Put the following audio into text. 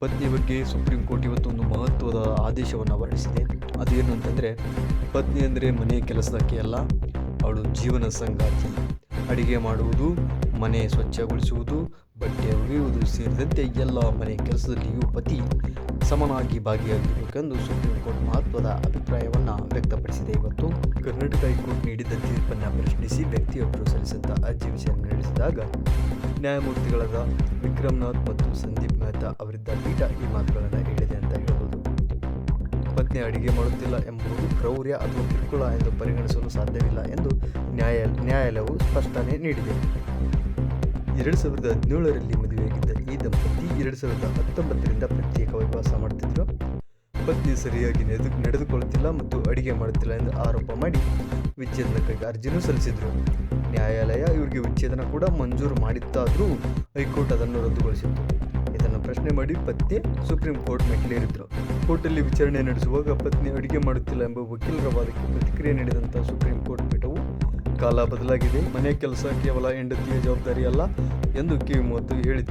ಪತ್ನಿ ಬಗ್ಗೆ supreme court ಇವತ್ತು ಒಂದು ಮಹತ್ವದ ಆದೇಶವನ್ನು ಹೊರಡಿಸಿದೆ. ಅದೇನು ಅಂತಂದರೆ, ಪತ್ನಿ ಅಂದರೆ ಮನೆ ಕೆಲಸದಕ್ಕೆ ಅಲ್ಲ, ಅವಳು ಜೀವನ ಸಂಗಾತಿ. ಅಡಿಗೆ ಮಾಡುವುದು, ಮನೆ ಸ್ವಚ್ಛಗೊಳಿಸುವುದು, ಬಟ್ಟೆ ಒಗೆಯುವುದು ಸೇರಿದಂತೆ ಎಲ್ಲ ಮನೆ ಕೆಲಸದಲ್ಲಿಯೂ ಪತಿ ಸಮನಾಗಿ ಭಾಗಿಯಾಗಬೇಕೆಂದು ಸುಪ್ರೀಂ ಕೋರ್ಟ್ ಮಹತ್ವದ ಅಭಿಪ್ರಾಯವನ್ನು ವ್ಯಕ್ತಪಡಿಸಿದೆ. ಇವತ್ತು ಕರ್ನಾಟಕ ಹೈಕೋರ್ಟ್ ನೀಡಿದ ತೀರ್ಪನ್ನು ಪ್ರಶ್ನಿಸಿ ವ್ಯಕ್ತಿಯೊಬ್ಬರು ಸಲ್ಲಿಸಿದ ಅರ್ಜಿ ವಿಚಾರಣೆ ನಡೆಸಿದಾಗ ನ್ಯಾಯಮೂರ್ತಿಗಳಾದ ವಿಕ್ರಮ್ನಾಥ್ ಮತ್ತು ಸಂದೀಪ್ ಮೆಹ್ತಾ ಅವರಿದ್ದ ಪೀಠ ಈ ಮಾತುಗಳನ್ನು ಹೇಳಿದೆ ಅಂತ ಹೇಳ್ಬೋದು. ಪತ್ನಿ ಅಡಿಗೆ ಮಾಡುತ್ತಿಲ್ಲ ಎಂಬುದು ಕ್ರೌರ್ಯ ಅಥವಾ ಕಿರುಕುಳ ಎಂದು ಪರಿಗಣಿಸಲು ಸಾಧ್ಯವಿಲ್ಲ ಎಂದು ನ್ಯಾಯಾಲಯವು ಸ್ಪಷ್ಟನೆ ನೀಡಿದೆ. 2017ರಲ್ಲಿ ಮದುವೆಯಾಗಿದ್ದ ಈ ದಂಪತಿ 2019ರಿಂದ ಪ್ರತ್ಯೇಕವಾಗಿ ವಾಸ ಮಾಡುತ್ತಿದ್ದರು. ಪತ್ನಿ ಸರಿಯಾಗಿ ನಡೆದುಕೊಳ್ಳುತ್ತಿಲ್ಲ ಮತ್ತು ಅಡಿಗೆ ಮಾಡುತ್ತಿಲ್ಲ ಎಂದು ಆರೋಪ ಮಾಡಿ ವಿಚ್ಛೇದನಕ್ಕಾಗಿ ಅರ್ಜಿನೂ ಸಲ್ಲಿಸಿದರು. ನ್ಯಾಯಾಲಯ ಇವರಿಗೆ ವಿಚ್ಛೇದನ ಕೂಡ ಮಂಜೂರು ಮಾಡಿತ್ತಾದರೂ ಹೈಕೋರ್ಟ್ ಅದನ್ನು ರದ್ದುಗೊಳಿಸಿತ್ತು. ಇದನ್ನು ಪ್ರಶ್ನೆ ಮಾಡಿ ಪತ್ನಿ ಸುಪ್ರೀಂ ಕೋರ್ಟ್ ಮೆಟ್ಟಿಲೇರಿದ್ರು. ಕೋರ್ಟಲ್ಲಿ ವಿಚಾರಣೆ ನಡೆಸುವಾಗ ಪತ್ನಿ ಅಡಿಗೆ ಮಾಡುತ್ತಿಲ್ಲ ಎಂಬ ವಕೀಲರ ವಾದಕ್ಕೆ ಪ್ರತಿಕ್ರಿಯೆ ನೀಡಿದಂಥ ಸುಪ್ರೀಂ ಕೋರ್ಟ್ ಪೀಠವು ಕಾಲ ಬದಲಾಗಿದೆ, ಮನೆ ಕೆಲಸ ಕೇವಲ ಹೆಂಡತಿಯ ಜವಾಬ್ದಾರಿ ಅಲ್ಲ ಎಂದು ಕಿವಿಮಾತು ಹೇಳಿತು.